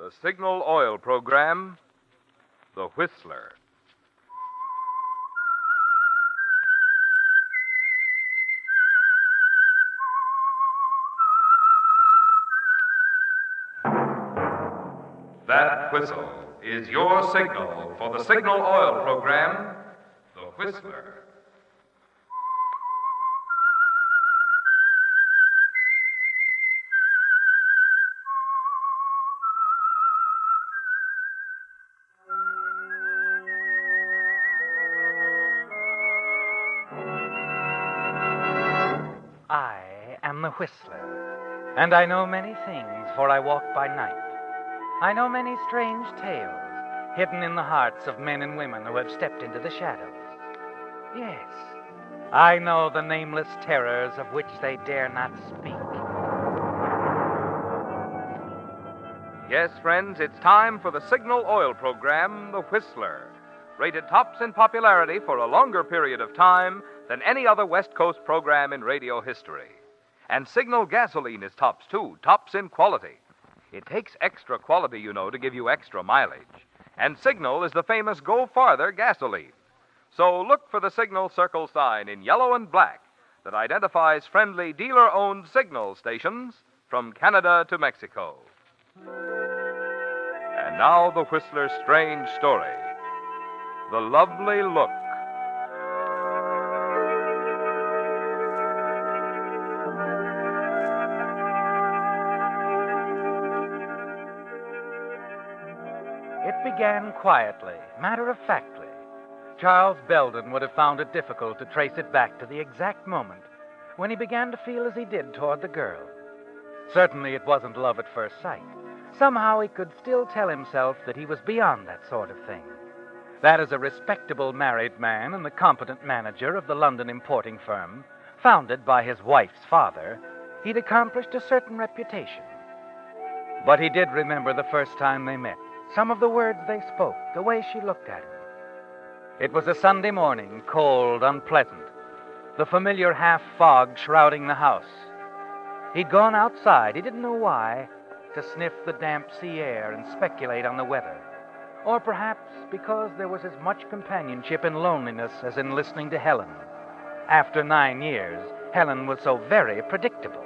The Signal Oil Program, The Whistler. That whistle is your signal for the Signal Oil Program, The Whistler. I am the Whistler, and I know many things, for I walk by night. I know many strange tales hidden in the hearts of men and women who have stepped into the shadows. Yes, I know the nameless terrors of which they dare not speak. Yes, friends, it's time for the Signal Oil Program, The Whistler. Rated tops in popularity for a longer period of time than any other West Coast program in radio history. And Signal gasoline is tops, too, tops in quality. It takes extra quality, you know, to give you extra mileage. And Signal is the famous Go Farther gasoline. So look for the Signal Circle sign in yellow and black that identifies friendly dealer-owned Signal stations from Canada to Mexico. And now the Whistler's strange story. The Lovely Look. It began quietly, matter-of-factly. Charles Belden would have found it difficult to trace it back to the exact moment when he began to feel as he did toward the girl. Certainly it wasn't love at first sight. Somehow he could still tell himself that he was beyond that sort of thing. That as a respectable married man and the competent manager of the London importing firm, founded by his wife's father, he'd accomplished a certain reputation. But he did remember the first time they met, some of the words they spoke, the way she looked at him. It was a Sunday morning, cold, unpleasant, the familiar half-fog shrouding the house. He'd gone outside, he didn't know why, to sniff the damp sea air and speculate on the weather. Or perhaps because there was as much companionship in loneliness as in listening to Helen. After 9 years, Helen was so very predictable.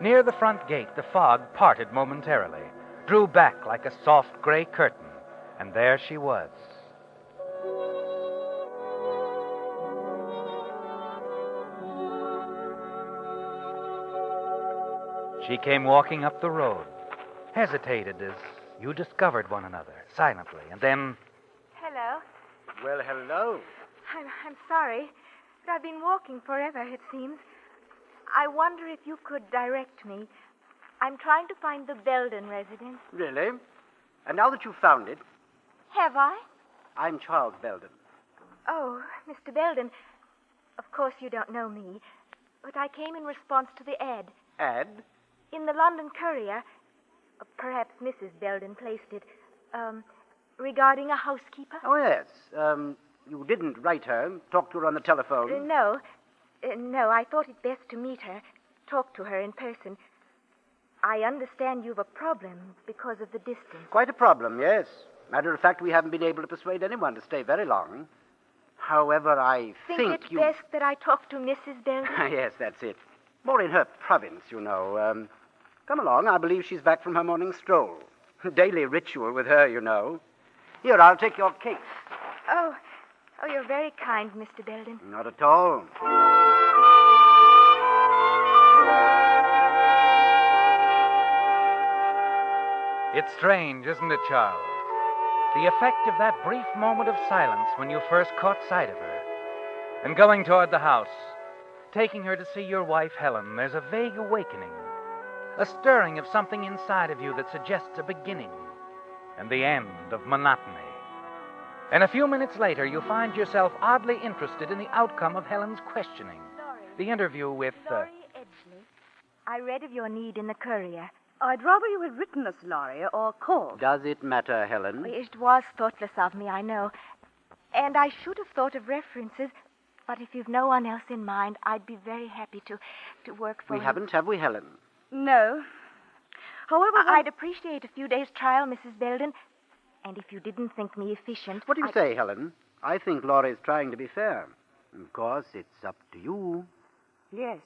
Near the front gate, the fog parted momentarily, drew back like a soft gray curtain, and there she was. She came walking up the road, hesitated as you discovered one another, silently, and then... Hello. Well, hello. I'm sorry, but I've been walking forever, it seems. I wonder if you could direct me. I'm trying to find the Belden residence. Really? And now that you've found it, Have I? I'm Charles Belden. Oh, Mr. Belden. Of course you don't know me, but I came in response to the ad. Ad? In the London Courier. Perhaps Mrs. Belden placed it. Regarding a housekeeper? Oh, yes. You didn't write her, talk to her on the telephone. No. No, I thought it best to meet her, talk to her in person. I understand you've a problem because of the distance. Quite a problem, yes. Matter of fact, we haven't been able to persuade anyone to stay very long. However, I think it's you... best that I talk to Mrs. Belden? Yes, that's it. More in her province, you know. Come along. I believe she's back from her morning stroll. Daily ritual with her, you know. Here, I'll take your case. Oh, you're very kind, Mr. Belden. Not at all. It's strange, isn't it, Charles? The effect of that brief moment of silence when you first caught sight of her. And going toward the house, taking her to see your wife, Helen, there's a vague awakening, a stirring of something inside of you that suggests a beginning and the end of monotony. And a few minutes later, you find yourself oddly interested in the outcome of Helen's questioning. The interview with... Laurie Edgley. I read of your need in the Courier. I'd rather you had written us, Laurie, or called. Does it matter, Helen? It was thoughtless of me, I know. And I should have thought of references, but if you've no one else in mind, I'd be very happy to work for We you. haven't, have we, Helen? No. However, I'd appreciate a few days' trial, Mrs. Belden. And if you didn't think me efficient... What do you say, Helen? I think Laurie's trying to be fair. Of course, it's up to you. Yes.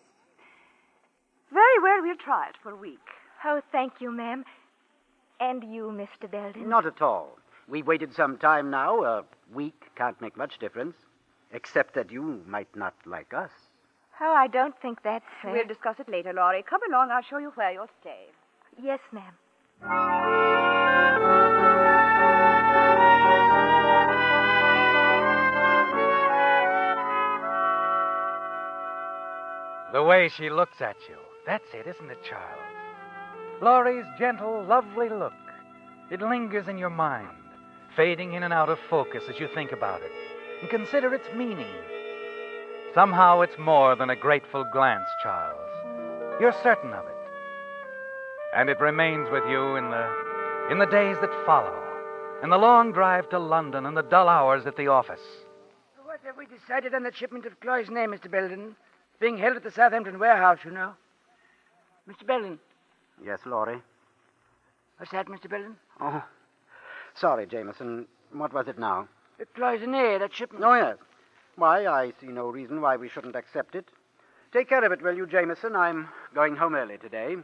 Very well, we'll try it for a week. Oh, thank you, ma'am. And you, Mr. Belden. Not at all. We've waited some time now. A week can't make much difference. Except that you might not like us. Oh, I don't think that's... We'll discuss it later, Laurie. Come along, I'll show you where you'll stay. Yes, ma'am. The way she looks at you. That's it, isn't it, Charles? Laurie's gentle, lovely look. It lingers in your mind, fading in and out of focus as you think about it and consider its meaning. Somehow it's more than a grateful glance, Charles. You're certain of it. And it remains with you in the days that follow, in the long drive to London and the dull hours at the office. What have we decided on the shipment of Cloy's name, Mr. Belden? Being held at the Southampton warehouse, you know. Mr. Belden. Yes, Laurie? What's that, Mr. Belden? Oh, sorry, Jameson. What was it now? The cloisonne, that shipment. Oh, yes. Why, I see no reason why we shouldn't accept it. Take care of it, will you, Jameson? I'm going home early today.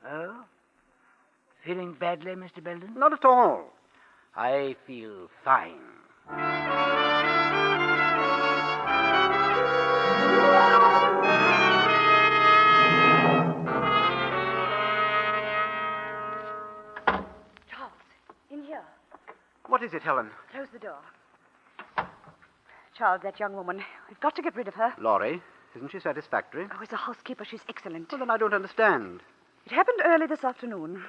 Oh? Feeling badly, Mr. Belden? Not at all. I feel fine. Charles, in here. What is it, Helen? Close the door. Charles, that young woman, we've got to get rid of her. Laurie, isn't she satisfactory? Oh, as a housekeeper, she's excellent. Well, then I don't understand. It happened early this afternoon.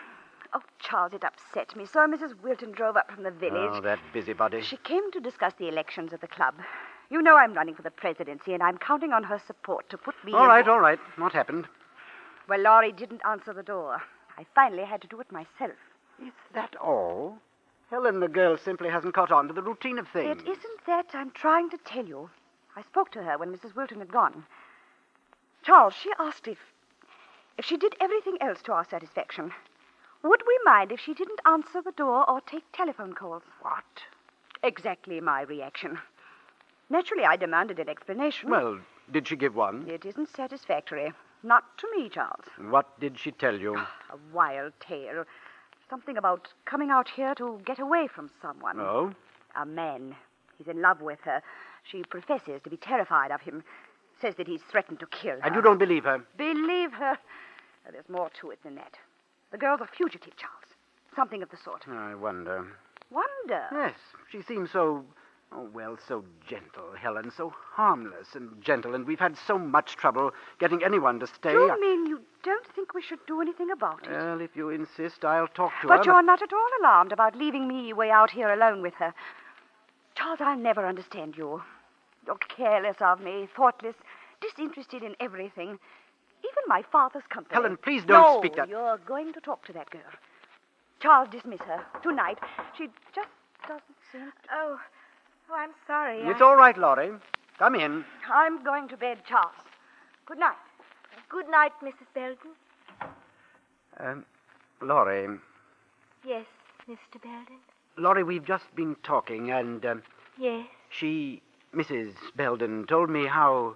Oh, Charles, it upset me. So Mrs. Wilton drove up from the village. Oh, that busybody. She came to discuss the elections at the club. You know I'm running for the presidency, and I'm counting on her support to put me All right. What happened? Well, Laurie didn't answer the door. I finally had to do it myself. Is that all? Helen, the girl simply hasn't caught on to the routine of things. It isn't that I'm trying to tell you. I spoke to her when Mrs. Wilton had gone. Charles, she asked if she did everything else to our satisfaction, would we mind if she didn't answer the door or take telephone calls? What? Exactly my reaction. Naturally, I demanded an explanation. Well, did she give one? It isn't satisfactory. Not to me, Charles. What did she tell you? A wild tale. Something about coming out here to get away from someone. Oh? A man. He's in love with her. She professes to be terrified of him. Says that he's threatened to kill her. And you don't believe her? Believe her? There's more to it than that. The girl's a fugitive, Charles. Something of the sort. I wonder. Wonder? Yes, she seems so gentle, Helen, so harmless and gentle, and we've had so much trouble getting anyone to stay. You mean you don't think we should do anything about it? Well, if you insist, I'll talk to her. But you're not at all alarmed about leaving me way out here alone with her. Charles, I'll never understand you. You're careless of me, thoughtless, disinterested in everything. Even my father's company. Helen, please don't speak that. You're going to talk to that girl. Charles, dismiss her. Tonight. She just doesn't seem... Oh, I'm sorry. It's all right, Laurie. Come in. I'm going to bed, Charles. Good night. Good night, Mrs. Belden. Laurie. Yes, Mr. Belden. Laurie, we've just been talking, and Yes. Mrs. Belden, told me how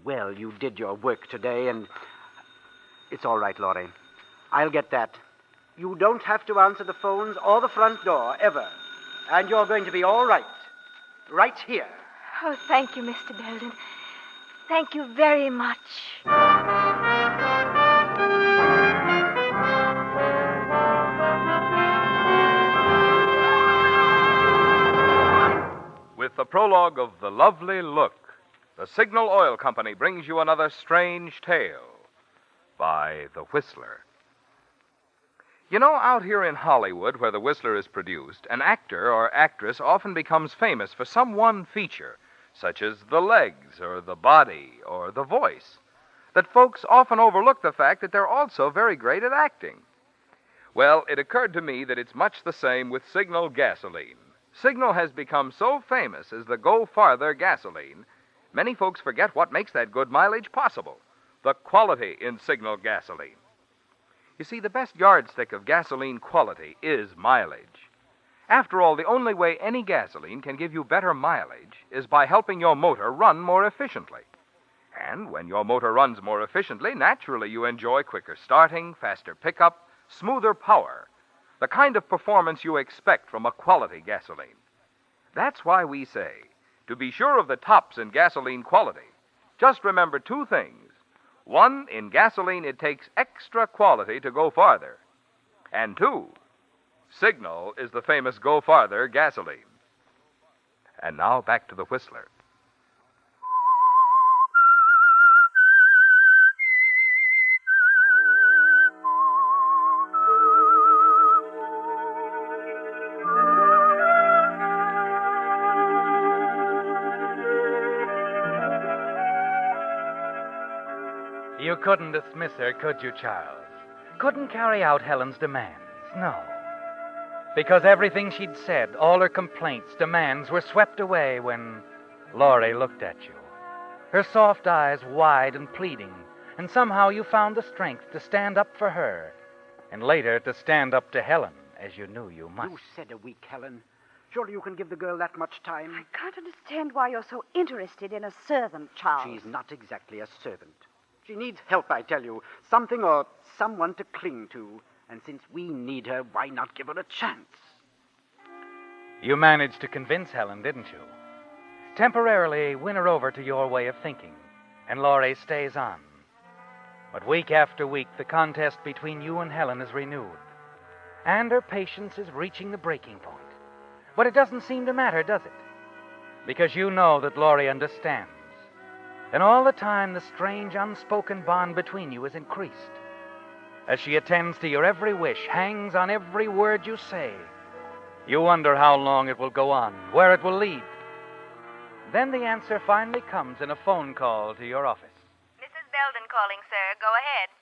well you did your work today, and it's all right, Laurie. I'll get that. You don't have to answer the phones or the front door, ever. And you're going to be all right. Right here. Oh, thank you, Mr. Belden. Thank you very much. With the prologue of The Lovely Look, the Signal Oil Company brings you another strange tale by The Whistler. You know, out here in Hollywood, where The Whistler is produced, an actor or actress often becomes famous for some one feature, such as the legs or the body or the voice, that folks often overlook the fact that they're also very great at acting. Well, it occurred to me that it's much the same with Signal gasoline. Signal has become so famous as the Go Farther gasoline, many folks forget what makes that good mileage possible: the quality in Signal gasoline. You see, the best yardstick of gasoline quality is mileage. After all, the only way any gasoline can give you better mileage is by helping your motor run more efficiently. And when your motor runs more efficiently, naturally you enjoy quicker starting, faster pickup, smoother power, the kind of performance you expect from a quality gasoline. That's why we say, to be sure of the tops in gasoline quality, just remember two things. One, in gasoline it takes extra quality to go farther. And two, Signal is the famous Go Farther gasoline. And now back to the Whistler. You couldn't dismiss her, could you, Charles? Couldn't carry out Helen's demands, no. Because everything she'd said, all her complaints, demands, were swept away when Laurie looked at you. Her soft eyes wide and pleading, and somehow you found the strength to stand up for her, and later to stand up to Helen, as you knew you must. You said a week, Helen. Surely you can give the girl that much time. I can't understand why you're so interested in a servant, Charles. She's not exactly a servant. She needs help, I tell you. Something or someone to cling to. And since we need her, why not give her a chance? You managed to convince Helen, didn't you? Temporarily win her over to your way of thinking, and Laurie stays on. But week after week, the contest between you and Helen is renewed, and her patience is reaching the breaking point. But it doesn't seem to matter, does it? Because you know that Laurie understands. And all the time, the strange, unspoken bond between you is increased. As she attends to your every wish, hangs on every word you say, you wonder how long it will go on, where it will lead. Then the answer finally comes in a phone call to your office. Mrs. Belden calling, sir. Go ahead.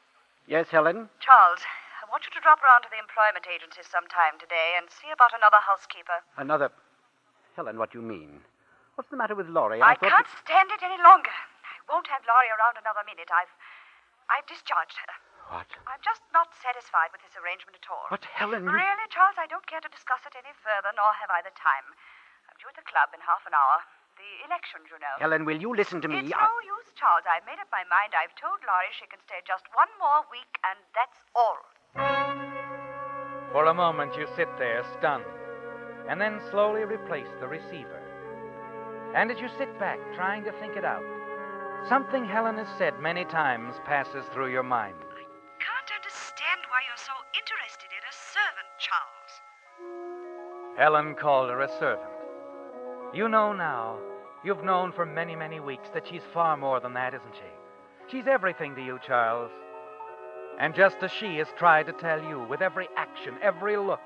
Yes, Helen? Charles, I want you to drop around to the employment agency sometime today and see about another housekeeper. Another... Helen, what do you mean? What's the matter with Laurie? I thought can't stand it any longer. I won't have Laurie around another minute. I've discharged her. What? I'm just not satisfied with this arrangement at all. But, Helen... Really, Charles, I don't care to discuss it any further, nor have I the time. I'm due at the club in half an hour. The elections, you know. Helen, will you listen to me? It's no use, Charles. I've made up my mind. I've told Laurie she can stay just one more week, and that's all. For a moment, you sit there, stunned, and then slowly replace the receiver. And as you sit back, trying to think it out, something Helen has said many times passes through your mind. I can't understand why you're so interested in a servant, Charles. Helen called her a servant. You know now, you've known for many, many weeks that she's far more than that, isn't she? She's everything to you, Charles. And just as she has tried to tell you with every action, every look,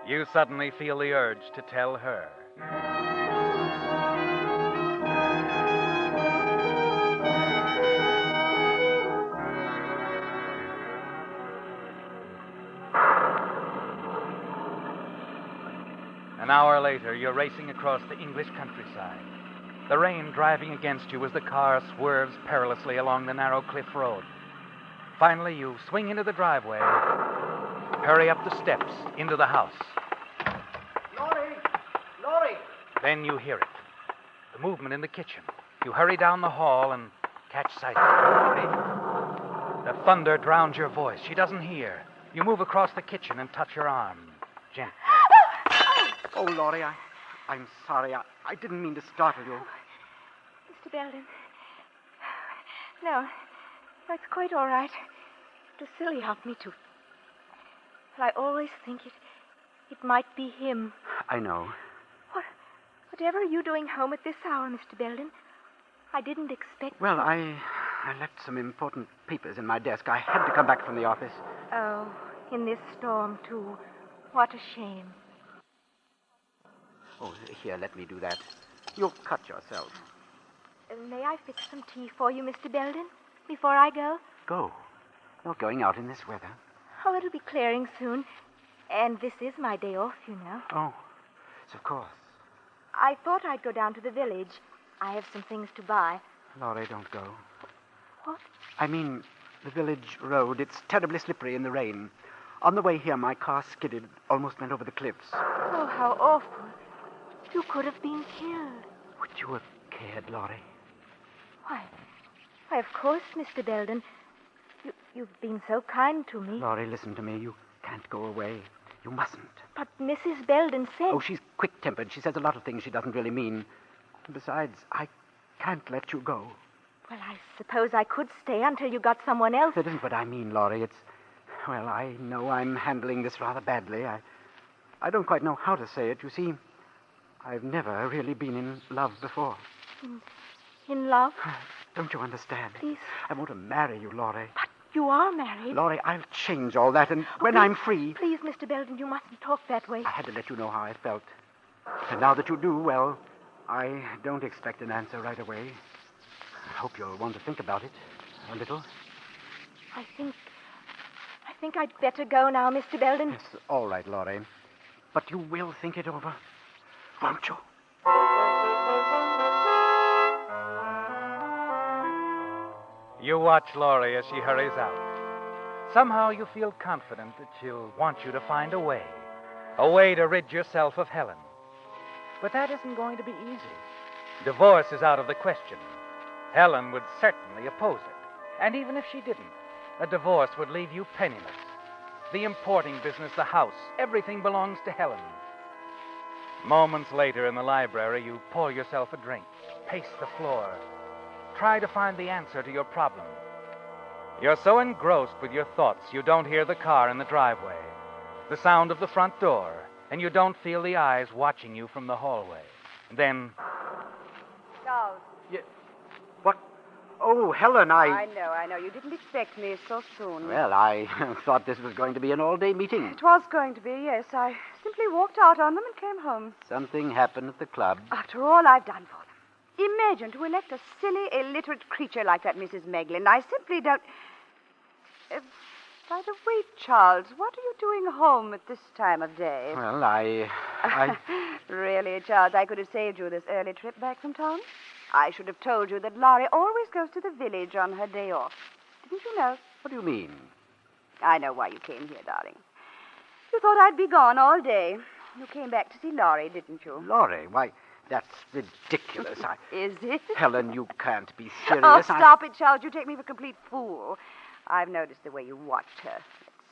you suddenly feel the urge to tell her. An hour later, you're racing across the English countryside, the rain driving against you as the car swerves perilously along the narrow cliff road. Finally, you swing into the driveway, hurry up the steps into the house. Laurie! Laurie! Then you hear it, the movement in the kitchen. You hurry down the hall and catch sight of Laurie. The thunder drowns your voice. She doesn't hear. You move across the kitchen and touch her arm, gently. Oh, Laurie, I'm sorry. I didn't mean to startle you. Mr. Belden. No, it's quite all right. It was silly of me to. But I always think it might be him. I know. Whatever are you doing home at this hour, Mr. Belden? I didn't expect... Well, I left some important papers in my desk. I had to come back from the office. Oh, in this storm, too. What a shame. Oh, here, let me do that. You'll cut yourself. May I fix some tea for you, Mr. Belden, before I go? Go. You're going out in this weather. Oh, it'll be clearing soon. And this is my day off, you know. Oh, yes, of course. I thought I'd go down to the village. I have some things to buy. Laurie, don't go. What? I mean, The village road. It's terribly slippery in the rain. On the way here, my car skidded, almost went over the cliffs. Oh, how awful. You could have been killed. Would you have cared, Laurie? Why, of course, Mr. Belden. You've been so kind to me. Laurie, listen to me. You can't go away. You mustn't. But Mrs. Belden said... Oh, she's quick-tempered. She says a lot of things she doesn't really mean. Besides, I can't let you go. Well, I suppose I could stay until you got someone else. That isn't what I mean, Laurie. Well, I know I'm handling this rather badly. I don't quite know how to say it. You see, I've never really been in love before. In love? Don't you understand? Please. I want to marry you, Laurie. But you are married. Laurie, I'll change all that, and when I'm free... Please, Mr. Belden, you mustn't talk that way. I had to let you know how I felt. And now that you do, well, I don't expect an answer right away. I hope you'll want to think about it a little. I think I'd better go now, Mr. Belden. It's all right, Laurie. But you will think it over, won't you? You watch Laurie as she hurries out. Somehow you feel confident that she'll want you to find a way to rid yourself of Helen. But that isn't going to be easy. Divorce is out of the question. Helen would certainly oppose it. And even if she didn't, a divorce would leave you penniless. The importing business, the house, everything belongs to Helen. Moments later in the library, you pour yourself a drink, pace the floor, try to find the answer to your problem. You're so engrossed with your thoughts, you don't hear the car in the driveway, the sound of the front door, and you don't feel the eyes watching you from the hallway. Then... Charles. What? Oh, Helen, I know. You didn't expect me so soon. Well, I thought this was going to be an all-day meeting. It was going to be, yes. I simply walked out on them and came home. Something happened at the club. After all I've done for them. Imagine to elect a silly, illiterate creature like that Mrs. Meglin. I simply don't... by the way, Charles, what are you doing home at this time of day? Well, I... Really, Charles, I could have saved you this early trip back from town. I should have told you that Laurie always goes to the village on her day off. Didn't you know? What do you mean? I know why you came here, darling. You thought I'd be gone all day. You came back to see Laurie, didn't you? Laurie, why, that's ridiculous. Is it? Helen, you can't be serious. Oh, stop it, Charles. You take me for a complete fool. I've noticed the way you watched her. That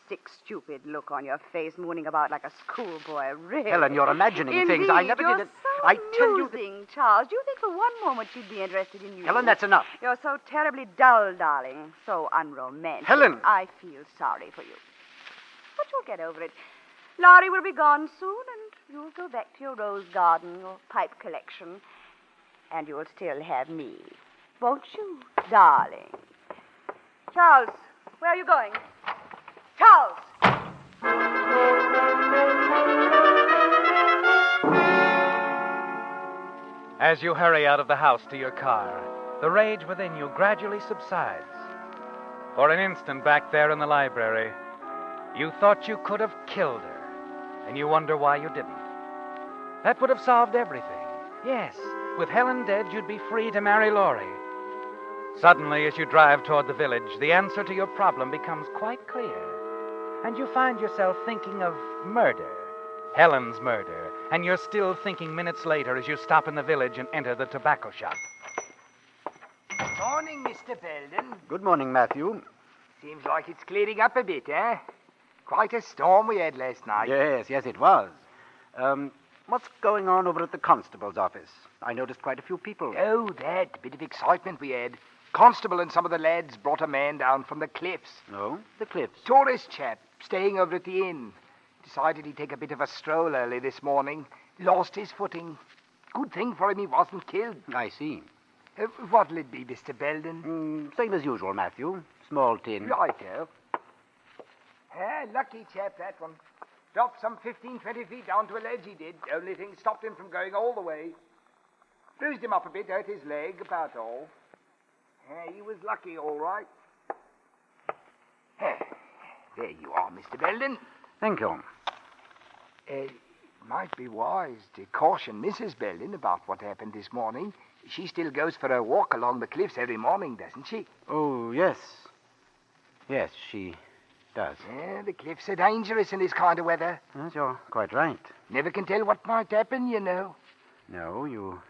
sick, stupid look on your face, mooning about like a schoolboy. Really. Helen, you're imagining Indeed, things. I never you're did it. So I tell you amusing, Charles. Do you think for one moment she'd be interested in you? Helen, that's enough. You're so terribly dull, darling. So unromantic. Helen! I feel sorry for you. But you'll get over it. Laurie will be gone soon, and you'll go back to your rose garden, your pipe collection. And you'll still have me. Won't you, darling? Charles, where are you going? Charles! As you hurry out of the house to your car, the rage within you gradually subsides. For an instant back there in the library, you thought you could have killed her, and you wonder why you didn't. That would have solved everything. Yes, with Helen dead, you'd be free to marry Laurie. Suddenly, as you drive toward the village, the answer to your problem becomes quite clear. And you find yourself thinking of murder, Helen's murder, and you're still thinking minutes later as you stop in the village and enter the tobacco shop. Morning, Mr. Belden. Good morning, Matthew. Seems like it's clearing up a bit, eh? Quite a storm we had last night. Yes, it was. What's going on over at the constable's office? I noticed quite a few people. Oh, that bit of excitement we had. Constable and some of the lads brought a man down from the cliffs. Oh, the cliffs. Tourist chap, staying over at the inn. Decided he'd take a bit of a stroll early this morning. Lost his footing. Good thing for him he wasn't killed. I see. What'll it be, Mr. Belden? Same as usual, Matthew. Small tin. Righto. Lucky chap, that one. Dropped some 15, 20 feet down to a ledge, he did. Only thing stopped him from going all the way. Bruised him up a bit, hurt his leg, about all. He was lucky, all right. There you are, Mr. Belden. Thank you. Might be wise to caution Mrs. Belden about what happened this morning. She still goes for her walk along the cliffs every morning, doesn't she? Oh, yes. Yes, she does. Yeah, the cliffs are dangerous in this kind of weather. Yes, you're quite right. Never can tell what might happen, you know. No, you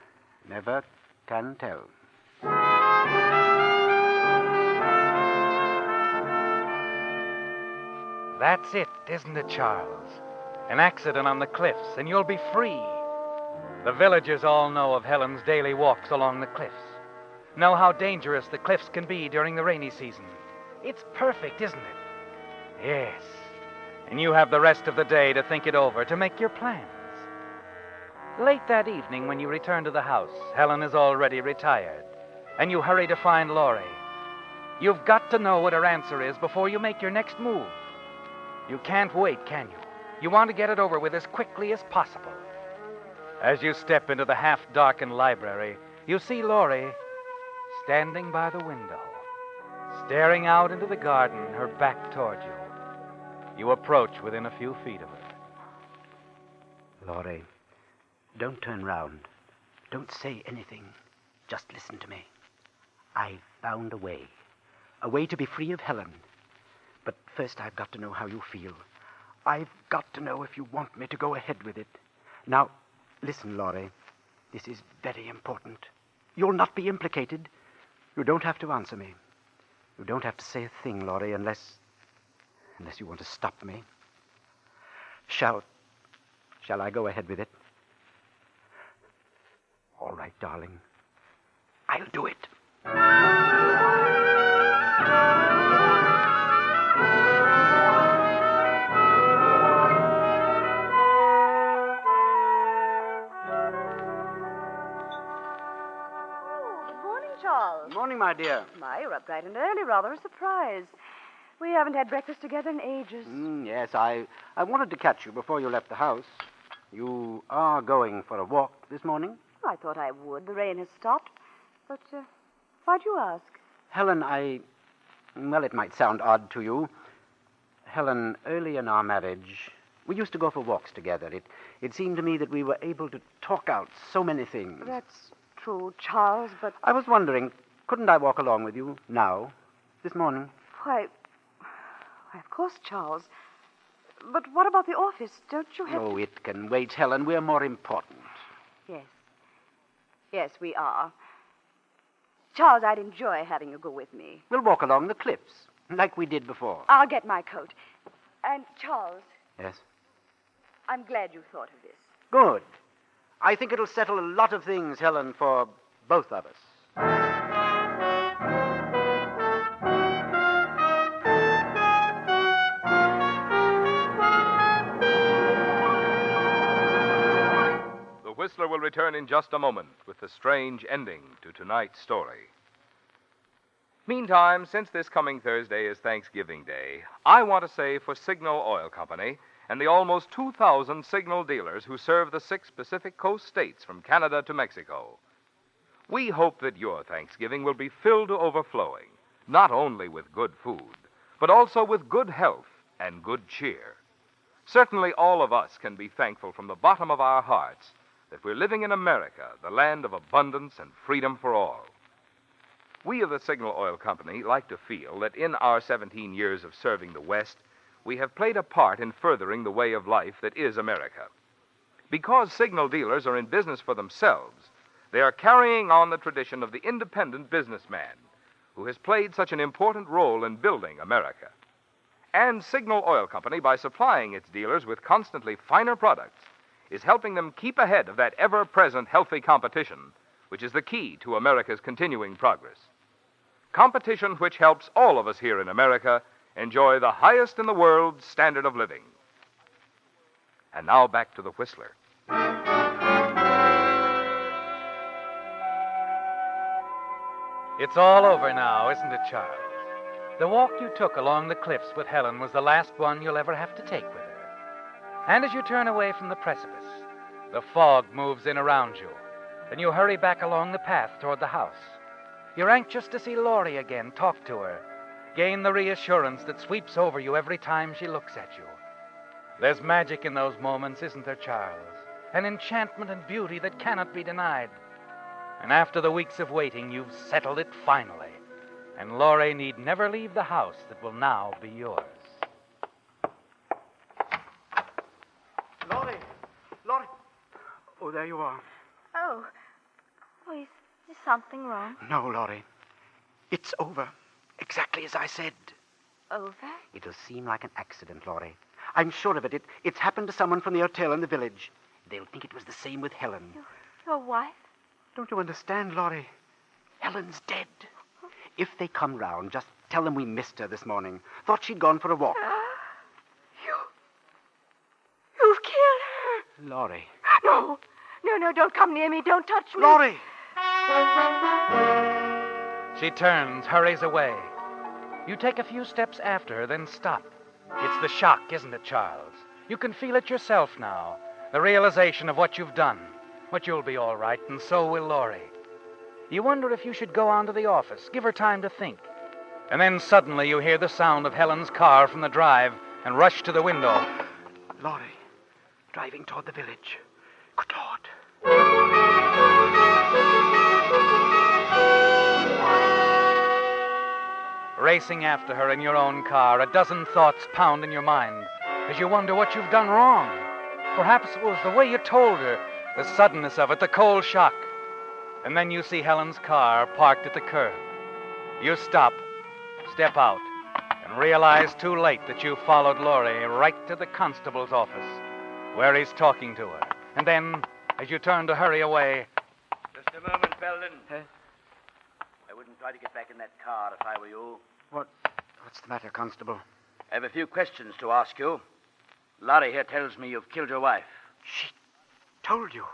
never can tell. That's it, isn't it, Charles? An accident on the cliffs, and you'll be free. The villagers all know of Helen's daily walks along the cliffs. Know how dangerous the cliffs can be during the rainy season. It's perfect, isn't it? Yes. And you have the rest of the day to think it over, to make your plans. Late that evening, when you return to the house, Helen is already retired, and you hurry to find Laurie. You've got to know what her answer is before you make your next move. You can't wait, can you? You want to get it over with as quickly as possible. As you step into the half-darkened library, you see Laurie standing by the window, staring out into the garden, her back toward you. You approach within a few feet of her. Laurie, don't turn round. Don't say anything. Just listen to me. I've found a way to be free of Helen. But first I've got to know how you feel. I've got to know if you want me to go ahead with it. Now, listen, Laurie. This is very important. You'll not be implicated. You don't have to answer me. You don't have to say a thing, Laurie, unless you want to stop me. Shall I go ahead with it? All right, darling. I'll do it. Charles. Morning, my dear. My, you're up bright and early. Rather a surprise. We haven't had breakfast together in ages. Yes, I wanted to catch you before you left the house. You are going for a walk this morning? I thought I would. The rain has stopped. But why'd you ask? Helen, well, it might sound odd to you. Helen, early in our marriage, we used to go for walks together. It seemed to me that we were able to talk out so many things. That's true, Charles, but... I was wondering, couldn't I walk along with you now, this morning? Why, of course, Charles. But what about the office? Don't you have Oh, it can wait, Helen. We're more important. Yes. Yes, we are. Charles, I'd enjoy having you go with me. We'll walk along the cliffs, like we did before. I'll get my coat. And, Charles... Yes? I'm glad you thought of this. Good. I think it'll settle a lot of things, Helen, for both of us. The Whistler will return in just a moment with the strange ending to tonight's story. Meantime, since this coming Thursday is Thanksgiving Day, I want to say for Signal Oil Company and the almost 2,000 Signal dealers who serve the 6 Pacific Coast states from Canada to Mexico, we hope that your Thanksgiving will be filled to overflowing, not only with good food, but also with good health and good cheer. Certainly all of us can be thankful from the bottom of our hearts that we're living in America, the land of abundance and freedom for all. We of the Signal Oil Company like to feel that in our 17 years of serving the West, we have played a part in furthering the way of life that is America. Because Signal dealers are in business for themselves, they are carrying on the tradition of the independent businessman who has played such an important role in building America. And Signal Oil Company, by supplying its dealers with constantly finer products, is helping them keep ahead of that ever-present healthy competition, which is the key to America's continuing progress. Competition which helps all of us here in America enjoy the highest in the world standard of living. And now back to the Whistler. It's all over now, isn't it, Charles? The walk you took along the cliffs with Helen was the last one you'll ever have to take with her. And as you turn away from the precipice, the fog moves in around you, and you hurry back along the path toward the house. You're anxious to see Laurie again, talk to her, gain the reassurance that sweeps over you every time she looks at you. There's magic in those moments, isn't there, Charles? An enchantment and beauty that cannot be denied. And after the weeks of waiting, you've settled it finally. and Laurie need never leave the house that will now be yours. Laurie! Laurie! Oh, there you are. Oh, is there something wrong? No, Laurie. It's over. Exactly as I said. Over? It'll seem like an accident, Laurie. I'm sure of it. It's happened to someone from the hotel in the village. They'll think it was the same with Helen. Your wife? Don't you understand, Laurie? Helen's dead. If they come round, just tell them we missed her this morning. Thought she'd gone for a walk. You've killed her. Laurie. No, don't come near me. Don't touch me. Laurie! She turns, hurries away. You take a few steps after her, then stop. It's the shock, isn't it, Charles? You can feel it yourself now. The realization of what you've done. But you'll be all right, and so will Laurie. You wonder if you should go on to the office, give her time to think. And then suddenly you hear the sound of Helen's car from the drive and rush to the window. Laurie, driving toward the village. Good Lord. Racing after her in your own car, a dozen thoughts pound in your mind as you wonder what you've done wrong. Perhaps it was the way you told her, the suddenness of it, the cold shock. And then you see Helen's car parked at the curb. You stop, step out, and realize too late that you followed Laurie right to the constable's office, where he's talking to her. And then, as you turn to hurry away... Just a moment, Belden. I wouldn't try to get back in that car if I were you. What's the matter, Constable? I have a few questions to ask you. Laurie here tells me you've killed your wife. She told you.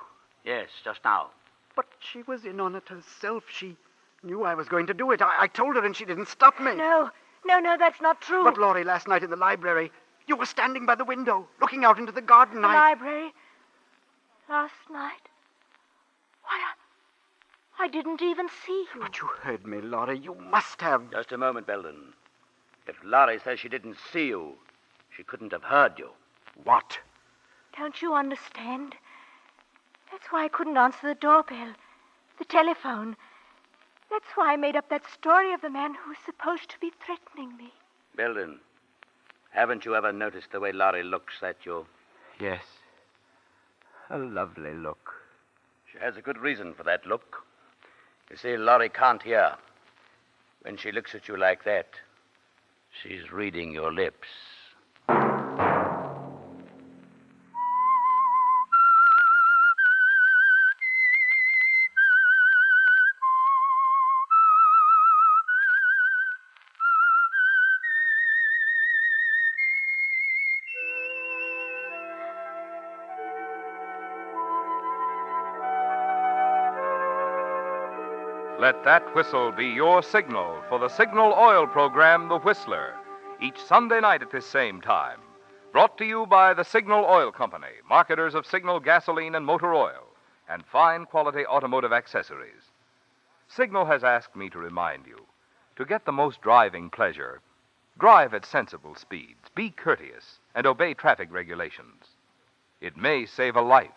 Yes, just now. But she was in on it herself. She knew I was going to do it. I told her and she didn't stop me. No, that's not true. But, Laurie, last night in the library, you were standing by the window, looking out into the garden. The library? Last night? Why, I didn't even see you. But you heard me, Laurie. You must have. Just a moment, Belden. If Laurie says she didn't see you, she couldn't have heard you. What? Don't you understand? That's why I couldn't answer the doorbell, the telephone. That's why I made up that story of the man who was supposed to be threatening me. Belden, haven't you ever noticed the way Laurie looks at you? Yes. A lovely look. She has a good reason for that look. You see, Laurie can't hear. When she looks at you like that, she's reading your lips. Let that whistle be your signal for the Signal Oil program, The Whistler, each Sunday night at this same time. Brought to you by the Signal Oil Company, marketers of Signal gasoline and motor oil, and fine quality automotive accessories. Signal has asked me to remind you, to get the most driving pleasure, drive at sensible speeds, be courteous, and obey traffic regulations. It may save a life,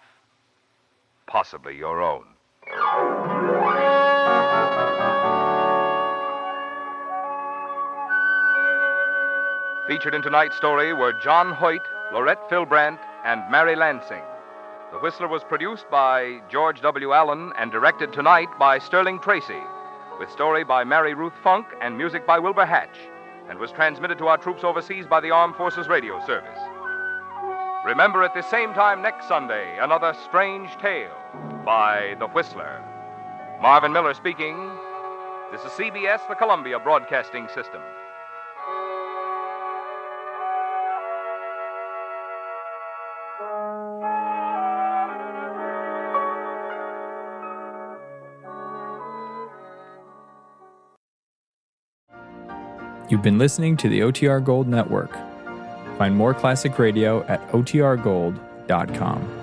possibly your own. Featured in tonight's story were John Hoyt, Laurette Philbrandt, and Mary Lansing. The Whistler was produced by George W. Allen and directed tonight by Sterling Tracy, with story by Mary Ruth Funk and music by Wilbur Hatch, and was transmitted to our troops overseas by the Armed Forces Radio Service. Remember at the same time next Sunday, another strange tale by The Whistler. Marvin Miller speaking. This is CBS, the Columbia Broadcasting System. You've been listening to the OTR Gold Network. Find more classic radio at otrgold.com.